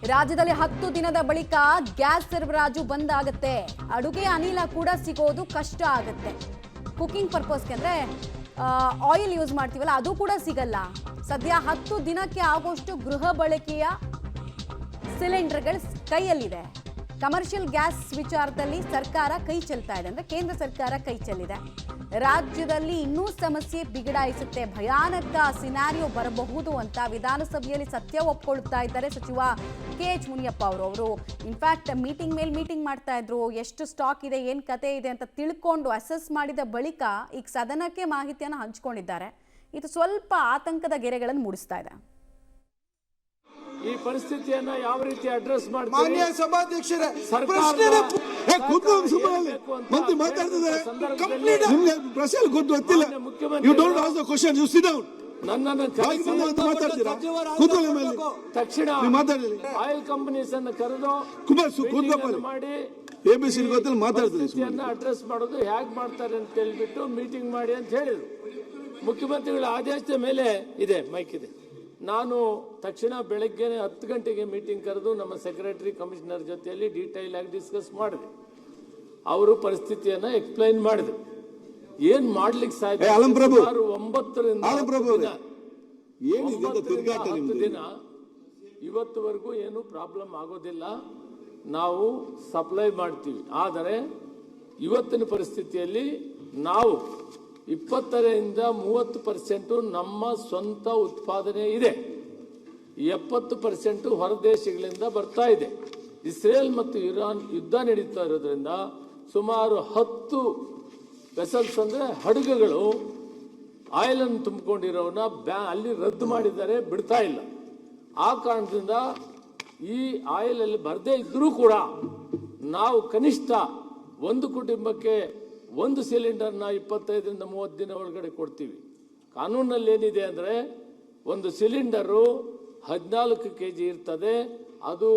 ರಾಜ್ಯದಲ್ಲಿ 10 ದಿನದ ಬಳಿಕ ಗ್ಯಾಸ್ ಸರಬರಾಜು ಬಂದ್ ಆಗುತ್ತೆ. ಅಡುಗೆ ಅನಿಲ ಕೂಡ ಸಿಗೋದು ಕಷ್ಟ ಆಗುತ್ತೆ. ಕುಕಿಂಗ್ ಪರ್ಪಸ್ಗೆ ಅಂದ್ರೆ ಆಯಿಲ್ ಯೂಸ್ ಮಾಡ್ತೀವಲ್ಲ ಅದು ಕೂಡ ಸಿಗಲ್ಲ. ಸದ್ಯ 10 ದಿನಕ್ಕೆ ಆಗೋಷ್ಟು ಗೃಹ ಬಳಕೆಯ ಸಿಲಿಂಡರ್ಗಳು ಕೈಯಲ್ಲಿದೆ. ಕಮರ್ಷಿಯಲ್ ಗ್ಯಾಸ್ ವಿಚಾರದಲ್ಲಿ ಸರ್ಕಾರ ಕೈ ಚೆಲ್ತಾ ಇದೆ, ಅಂದ್ರೆ ಕೇಂದ್ರ ಸರ್ಕಾರ ಕೈ ಚೆಲ್ಲಿದೆ. ರಾಜ್ಯದಲ್ಲಿ ಇನ್ನೂ ಸಮಸ್ಯೆ ಬಿಗಡಾಯಿಸುತ್ತೆ, ಭಯಾನಕ ಸಿನಾರಿಯೋ ಬರಬಹುದು ಅಂತ ವಿಧಾನಸಭೆಯಲ್ಲಿ ಸತ್ಯ ಒಪ್ಕೊಳ್ತಾ ಇದ್ದಾರೆ ಸಚಿವ KH ಮುನಿಯಪ್ಪ ಅವರು. ಇನ್ಫ್ಯಾಕ್ಟ್ ಮೀಟಿಂಗ್ ಮೇಲೆ ಮೀಟಿಂಗ್ ಮಾಡ್ತಾ ಇದ್ರು. ಎಷ್ಟು ಸ್ಟಾಕ್ ಇದೆ, ಏನು ಕತೆ ಇದೆ ಅಂತ ತಿಳ್ಕೊಂಡು ಅಸೆಸ್ ಮಾಡಿದ ಬಳಿಕ ಈಗ ಸದನಕ್ಕೆ ಮಾಹಿತಿಯನ್ನು ಹಂಚಿಕೊಂಡಿದ್ದಾರೆ. ಇದು ಸ್ವಲ್ಪ ಆತಂಕದ ಗೆರೆಗಳನ್ನು ಮೂಡಿಸ್ತಾ ಇದೆ. ಈ ಪರಿಸ್ಥಿತಿಯನ್ನ ಯಾವ ರೀತಿ ಅಡ್ರೆಸ್ ಮಾಡ್ತೀವಿ? ಮಾನ್ಯ ಸಭಾಧ್ಯಕ್ಷರೇ, ಮಂತ್ರಿ ಮಾತಾಡ್ತಿದ್ದಾರೆ. ನಿಮ್ಗೆ ಪ್ರಶ್ನೆ ಗೊತ್ತಿಲ್ಲ. You don't ask the question, you sit down. ನನ್ನನ್ನು ಮಾತಾಡ್ತೀರಾ? ತಕ್ಷಣ ಆಯಿಲ್ ಕಂಪನೀಸ್ ಅನ್ನು ಕರೆದು ಮಾಡಿ ABC ಗೊತ್ತಿಲ್ಲ ಮಾತಾಡ್ತೀರಿ. ಅಡ್ರೆಸ್ ಮಾಡೋದು ಹೇಗೆ ಮಾಡ್ತಾರೆ ಅಂತ ಹೇಳ್ಬಿಟ್ಟು ಮೀಟಿಂಗ್ ಮಾಡಿ ಅಂತ ಹೇಳಿದ್ರು. ಮುಖ್ಯಮಂತ್ರಿಗಳ ಆದೇಶದ ಮೇಲೆ ಇದೆ, ಮೈಕ್ ಇದೆ. ನಾನು ತಕ್ಷಣ ಬೆಳಗ್ಗೆ 10 ಗಂಟೆಗೆ ಮೀಟಿಂಗ್ ಕರೆದು ನಮ್ಮ ಸೆಕ್ರೆಟರಿ ಕಮಿಷನರ್ ಜೊತೆಯಲ್ಲಿ ಡೀಟೈಲ್ ಆಗಿ ಡಿಸ್ಕಸ್ ಮಾಡಿದೆ. ಅವರು ಪರಿಸ್ಥಿತಿಯನ್ನ ಎಕ್ಸ್ಪ್ಲೈನ್ ಮಾಡಿದ್ರು. ಏನ್ ಮಾಡ್ಲಿಕ್ಕೆ ಸಾಧ್ಯ? 9 ರಿಂದ 10 ದಿನ ಇವತ್ತುವರೆಗೂ ಏನು ಪ್ರಾಬ್ಲಮ್ ಆಗೋದಿಲ್ಲ. ನಾವು ಸಪ್ಲೈ ಮಾಡ್ತೀವಿ. ಆದರೆ ಇವತ್ತಿನ ಪರಿಸ್ಥಿತಿಯಲ್ಲಿ ನಾವು 20ರಿಂದ 30% ನಮ್ಮ ಸ್ವಂತ ಉತ್ಪಾದನೆ ಇದೆ. 70% ಹೊರ ದೇಶಗಳಿಂದ ಬರ್ತಾ ಇದೆ. ಇಸ್ರೇಲ್ ಮತ್ತು ಇರಾನ್ ಯುದ್ಧ ನಡೀತಾ ಇರೋದ್ರಿಂದ ಸುಮಾರು 10 ವೆಸಲ್ಸ್ ಅಂದ್ರೆ ಹಡಗುಗಳು ಆಯಿಲ್ ಅನ್ನು ತುಂಬಿಕೊಂಡಿರೋನ ಅಲ್ಲಿ ರದ್ದು ಮಾಡಿದ್ದಾರೆ, ಬಿಡ್ತಾ ಇಲ್ಲ. ಆ ಕಾರಣದಿಂದ ಈ ಆಯಿಲ್ ಅಲ್ಲಿ ಬರದೇ ಇದ್ರೂ ಕೂಡ ನಾವು ಕನಿಷ್ಠ ಒಂದು ಕುಟುಂಬಕ್ಕೆ 1 ಸಿಲಿಂಡರ್ನ 25ರಿಂದ 30 ದಿನ ಒಳಗಡೆ ಕೊಡ್ತೀವಿ. ಕಾನೂನಲ್ಲಿ ಏನಿದೆ ಅಂದರೆ ಒಂದು ಸಿಲಿಂಡರು 14 kg ಇರ್ತದೆ. ಅದು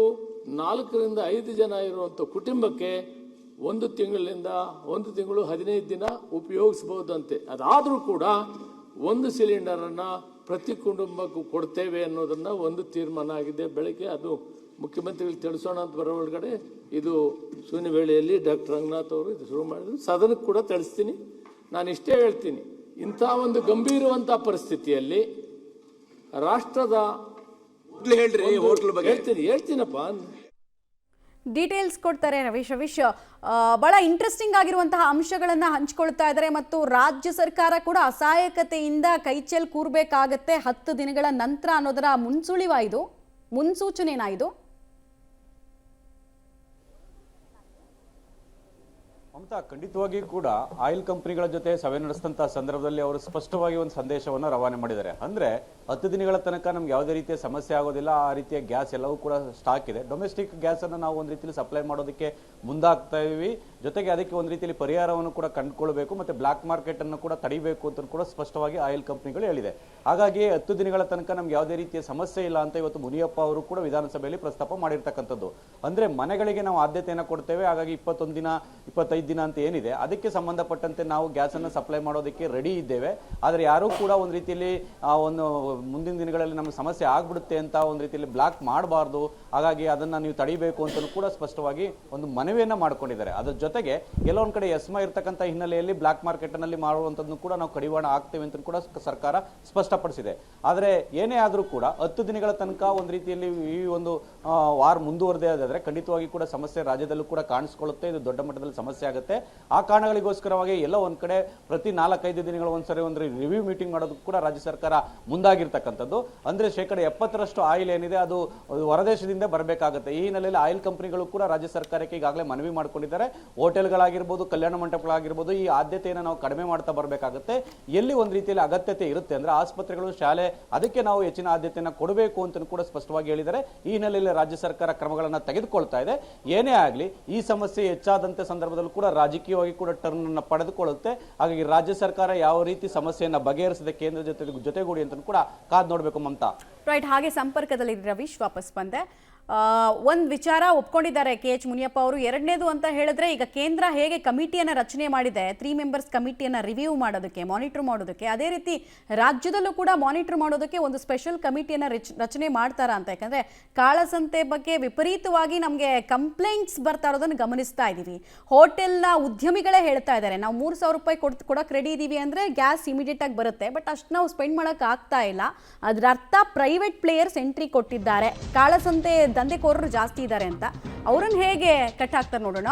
4ರಿಂದ 5 ಜನ ಇರುವಂಥ ಕುಟುಂಬಕ್ಕೆ 1 ತಿಂಗಳು 15 ದಿನ ಉಪಯೋಗಿಸಬಹುದಂತೆ. ಅದಾದರೂ ಕೂಡ 1 ಸಿಲಿಂಡರನ್ನು ಪ್ರತಿ ಕುಟುಂಬಕ್ಕೂ ಕೊಡ್ತೇವೆ ಅನ್ನೋದನ್ನು ಒಂದು ತೀರ್ಮಾನ ಆಗಿದೆ. ಬೆಳಗ್ಗೆ ಅದು ಮುಖ್ಯಮಂತ್ರಿಗಳು ತಿಳಿಸೋಣ ಅಂತ ಬರೋ ಒಳಗಡೆ ಇದು ಶೂನ್ಯ ವೇಳೆಯಲ್ಲಿ ಡಾಕ್ಟರ್ ರಂಗನಾಥ್ ಅವರು ಇದು ಶುರು ಮಾಡಿದ್ರು. ಸದನಕ್ಕೆ ಕೂಡ ತಿಳಿಸ್ತೀನಿ. ನಾನು ಇಷ್ಟೇ ಹೇಳ್ತೀನಿ, ಇಂಥ ಒಂದು ಗಂಭೀರವಂಥ ಪರಿಸ್ಥಿತಿಯಲ್ಲಿ ರಾಷ್ಟ್ರದ ಹೇಳ್ತೀನಪ್ಪ. ಡೀಟೇಲ್ಸ್ ಕೊಡ್ತಾರೆ ರವೀಶ್. ಬಹಳ ಇಂಟ್ರೆಸ್ಟಿಂಗ್ ಆಗಿರುವಂತಹ ಅಂಶಗಳನ್ನ ಹಂಚಿಕೊಳ್ತಾ ಇದ್ದಾರೆ. ಮತ್ತು ರಾಜ್ಯ ಸರ್ಕಾರ ಕೂಡ ಅಸಹಾಯಕತೆಯಿಂದ ಕೈಚೆಲ್ ಕೂರ್ಬೇಕಾಗತ್ತೆ 10 ದಿನಗಳ ನಂತರ ಅನ್ನೋದರ ಮುನ್ಸೂಚನೆನಾ ಇದು? ಮಮತಾ, ಖಂಡಿತವಾಗಿ ಕೂಡ ಆಯಿಲ್ ಕಂಪನಿಗಳ ಜೊತೆ ಸಭೆ ನಡೆಸಿದಂತಹ ಸಂದರ್ಭದಲ್ಲಿ ಅವರು ಸ್ಪಷ್ಟವಾಗಿ ಒಂದು ಸಂದೇಶವನ್ನು ರವಾನೆ ಮಾಡಿದ್ದಾರೆ. ಅಂದ್ರೆ 10 ದಿನಗಳ ತನಕ ನಮ್ಗೆ ಯಾವುದೇ ರೀತಿಯ ಸಮಸ್ಯೆ ಆಗೋದಿಲ್ಲ. ಆ ರೀತಿಯ ಗ್ಯಾಸ್ ಎಲ್ಲವೂ ಕೂಡ ಸ್ಟಾಕ್ ಇದೆ. ಡೊಮೆಸ್ಟಿಕ್ ಗ್ಯಾಸ್ ಅನ್ನು ನಾವು ಒಂದು ರೀತಿಯಲ್ಲಿ ಸಪ್ಲೈ ಮಾಡೋದಕ್ಕೆ ಮುಂದಾಗ್ತಾ ಇದೀವಿ. ಜೊತೆಗೆ ಅದಕ್ಕೆ ಒಂದು ರೀತಿಯಲ್ಲಿ ಪರಿಹಾರವನ್ನು ಕೂಡ ಕಂಡುಕೊಳ್ಬೇಕು, ಮತ್ತೆ ಬ್ಲಾಕ್ ಮಾರ್ಕೆಟ್ ಅನ್ನು ಕೂಡ ತಡಿಬೇಕು ಅಂತ ಕೂಡ ಸ್ಪಷ್ಟವಾಗಿ ಆಯಿಲ್ ಕಂಪನಿಗಳು ಹೇಳಿದೆ. ಹಾಗಾಗಿ 10 ದಿನಗಳ ತನಕ ನಮ್ಗೆ ಯಾವುದೇ ರೀತಿಯ ಸಮಸ್ಯೆ ಇಲ್ಲ ಅಂತ ಇವತ್ತು ಮುನಿಯಪ್ಪ ಅವರು ಕೂಡ ವಿಧಾನಸಭೆಯಲ್ಲಿ ಪ್ರಸ್ತಾಪ ಮಾಡಿರ್ತಕ್ಕಂಥದ್ದು. ಅಂದ್ರೆ ಮನೆಗಳಿಗೆ ನಾವು ಆದ್ಯತೆಯನ್ನು ಕೊಡ್ತೇವೆ. ಹಾಗಾಗಿ 21 ದಿನ 25 ದಿನ ಅಂತ ಏನಿದೆ ಅದಕ್ಕೆ ಸಂಬಂಧಪಟ್ಟಂತೆ ನಾವು ಗ್ಯಾಸ್ ಅನ್ನು ಸಪ್ಲೈ ಮಾಡೋದಕ್ಕೆ ರೆಡಿ ಇದ್ದೇವೆ. ಆದ್ರೆ ಯಾರು ಕೂಡ ಒಂದು ರೀತಿಯಲ್ಲಿ ಒಂದು ಮುಂದಿನ ದಿನಗಳಲ್ಲಿ ನಮ್ಗೆ ಸಮಸ್ಯೆ ಆಗ್ಬಿಡುತ್ತೆ ಅಂತ ಒಂದು ರೀತಿಯಲ್ಲಿ ಬ್ಲಾಕ್ ಮಾಡಬಾರ್ದು, ಹಾಗಾಗಿ ಅದನ್ನ ನೀವು ತಡಿಬೇಕು ಅಂತ ಕೂಡ ಸ್ಪಷ್ಟವಾಗಿ ಒಂದು ಮನವಿಯನ್ನ ಮಾಡ್ಕೊಂಡಿದ್ದಾರೆ. ಅದ್ರ ಜೊತೆಗೆ ಕೆಲವೊಂದ್ ಕಡೆ ಎಸ್ಮಾ ಇರ್ತಕ್ಕಂಥ ಹಿನ್ನೆಲೆಯಲ್ಲಿ ಬ್ಲಾಕ್ ಮಾರ್ಕೆಟ್ ನಲ್ಲಿ ಮಾಡುವಂತದ್ದು ಕೂಡ ನಾವು ಕಡಿವಾಣ ಆಗ್ತೇವೆ ಅಂತ ಕೂಡ ಸರ್ಕಾರ ಸ್ಪಷ್ಟಪಡಿಸಿದೆ. ಆದ್ರೆ ಏನೇ ಆದ್ರೂ ಕೂಡ 10 ದಿನಗಳ ತನಕ ಒಂದು ರೀತಿಯಲ್ಲಿ ಈ ಒಂದು ವಾರ ಮುಂದುವರೆದೇ ಆದ್ರೆ ಖಂಡಿತವಾಗಿ ಕೂಡ ಸಮಸ್ಯೆ ರಾಜ್ಯದಲ್ಲೂ ಕೂಡ ಕಾಣಿಸ್ಕೊಳ್ಳುತ್ತೆ. ಇದು ದೊಡ್ಡ ಮಟ್ಟದಲ್ಲಿ ಸಮಸ್ಯೆ ಆಗುತ್ತೆ. ಆ ಕಾರಣಗಳಿಗೋಸ್ಕರವಾಗಿ ಎಲ್ಲ ಒಂದ್ ಕಡೆ ಪ್ರತಿ 4-5 ದಿನಗಳ ಒಂದ್ಸರಿ ಒಂದು ರಿವ್ಯೂ ಮೀಟಿಂಗ್ ಮಾಡೋದಕ್ಕೂ ಕೂಡ ರಾಜ್ಯ ಸರ್ಕಾರ ಮುಂದಾಗಿರ್ತಕ್ಕಂಥದ್ದು. ಅಂದ್ರೆ 70% ಆಯಿಲ್ ಏನಿದೆ ಅದು ಹೊರದೇಶದಿಂದ ಬರಬೇಕಾಗುತ್ತೆ. ಈ ಹಿನ್ನೆಲೆಯಲ್ಲಿ ಆಯಿಲ್ ಕಂಪನಿಗಳು ಕೂಡ ರಾಜ್ಯ ಸರ್ಕಾರಕ್ಕೆ ಈಗಾಗಲೇ ಮನವಿ ಮಾಡ್ಕೊಂಡಿದ್ದಾರೆ. ಹೋಟೆಲ್ಗಳಾಗಿರ್ಬೋದು, ಕಲ್ಯಾಣ ಮಂಟಪಗಳಾಗಿರ್ಬೋದು, ಈ ಆದ್ಯತೆಯನ್ನು ನಾವು ಕಡಿಮೆ ಮಾಡ್ತಾ ಬರಬೇಕಾಗುತ್ತೆ. ಎಲ್ಲಿ ಒಂದು ರೀತಿಯಲ್ಲಿ ಅಗತ್ಯತೆ ಇರುತ್ತೆ ಅಂದ್ರೆ ಆಸ್ಪತ್ರೆಗಳು, ಶಾಲೆ, ಅದಕ್ಕೆ ನಾವು ಹೆಚ್ಚಿನ ಆದ್ಯತೆಯನ್ನು ಕೊಡಬೇಕು ಅಂತ ಕೂಡ ಸ್ಪಷ್ಟವಾಗಿ ಹೇಳಿದ್ದಾರೆ. ಈ ಹಿನ್ನೆಲೆಯಲ್ಲಿ ರಾಜ್ಯ ಸರ್ಕಾರ ಕ್ರಮಗಳನ್ನು ತೆಗೆದುಕೊಳ್ತಾ ಇದೆ. ಏನೇ ಆಗಲಿ ಈ ಸಮಸ್ಯೆ ಹೆಚ್ಚಾದಂತ ಸಂದರ್ಭದಲ್ಲೂ ಕೂಡ ರಾಜಕೀಯವಾಗಿ ಕೂಡ ಟರ್ನ್ ಅನ್ನು ಪಡೆದುಕೊಳ್ಳುತ್ತೆ. ಹಾಗಾಗಿ ರಾಜ್ಯ ಸರ್ಕಾರ ಯಾವ ರೀತಿ ಸಮಸ್ಯೆಯನ್ನ ಬಗೆಹರಿಸಿದೆ ಕೇಂದ್ರ ಜೊತೆಗೂಡಿ ಅಂತ ಕೂಡ ಕಾದ್ ನೋಡ್ಬೇಕು ಮಮತಾ. ರೈಟ್, ಹಾಗೆ ಸಂಪರ್ಕದಲ್ಲಿ ರವೀಶ್ ವಾಪಸ್ ಬಂದೆ. ಒಂದು ವಿಚಾರ ಒಪ್ಕೊಂಡಿದ್ದಾರೆ KH ಮುನಿಯಪ್ಪ ಅವರು. ಎರಡನೇದು ಅಂತ ಹೇಳಿದ್ರೆ, ಈಗ ಕೇಂದ್ರ ಹೇಗೆ ಕಮಿಟಿಯನ್ನು ರಚನೆ ಮಾಡಿದೆ, 3 ಮೆಂಬರ್ಸ್ ಕಮಿಟಿಯನ್ನು ರಿವ್ಯೂ ಮಾಡೋದಕ್ಕೆ, ಮಾನಿಟರ್ ಮಾಡೋದಕ್ಕೆ, ಅದೇ ರೀತಿ ರಾಜ್ಯದಲ್ಲೂ ಕೂಡ ಮಾನಿಟರ್ ಮಾಡೋದಕ್ಕೆ ಒಂದು ಸ್ಪೆಷಲ್ ಕಮಿಟಿಯನ್ನು ರಚನೆ ಮಾಡ್ತಾರಾ ಅಂತ. ಯಾಕಂದರೆ ಕಾಳಸಂತೆ ಬಗ್ಗೆ ವಿಪರೀತವಾಗಿ ನಮಗೆ ಕಂಪ್ಲೇಂಟ್ಸ್ ಬರ್ತಾ ಇರೋದನ್ನು ಗಮನಿಸ್ತಾ ಇದ್ದೀವಿ. ಹೋಟೆಲ್ನ ಉದ್ಯಮಿಗಳೇ ಹೇಳ್ತಾ ಇದ್ದಾರೆ, ನಾವು 3,000 ರೂಪಾಯಿ ಕೊಡೋಕೆ ರೆಡಿ ಇದ್ದೀವಿ ಅಂದರೆ ಗ್ಯಾಸ್ ಇಮಿಡಿಯೇಟಾಗಿ ಬರುತ್ತೆ, ಬಟ್ ಅಷ್ಟು ನಾವು ಸ್ಪೆಂಡ್ ಮಾಡೋಕೆ ಆಗ್ತಾ ಇಲ್ಲ. ಅದರ ಅರ್ಥ ಪ್ರೈವೇಟ್ ಪ್ಲೇಯರ್ಸ್ ಎಂಟ್ರಿ ಕೊಟ್ಟಿದ್ದಾರೆ, ಕಾಳಸಂತೆ ದಂಧೆಕೋರರು ಜಾಸ್ತಿ ಇದ್ದಾರೆ ಅಂತ. ಅವ್ರನ್ನ ಹೇಗೆ ಕಟ್ ಹಾಕ್ತಾರೆ ನೋಡೋಣ.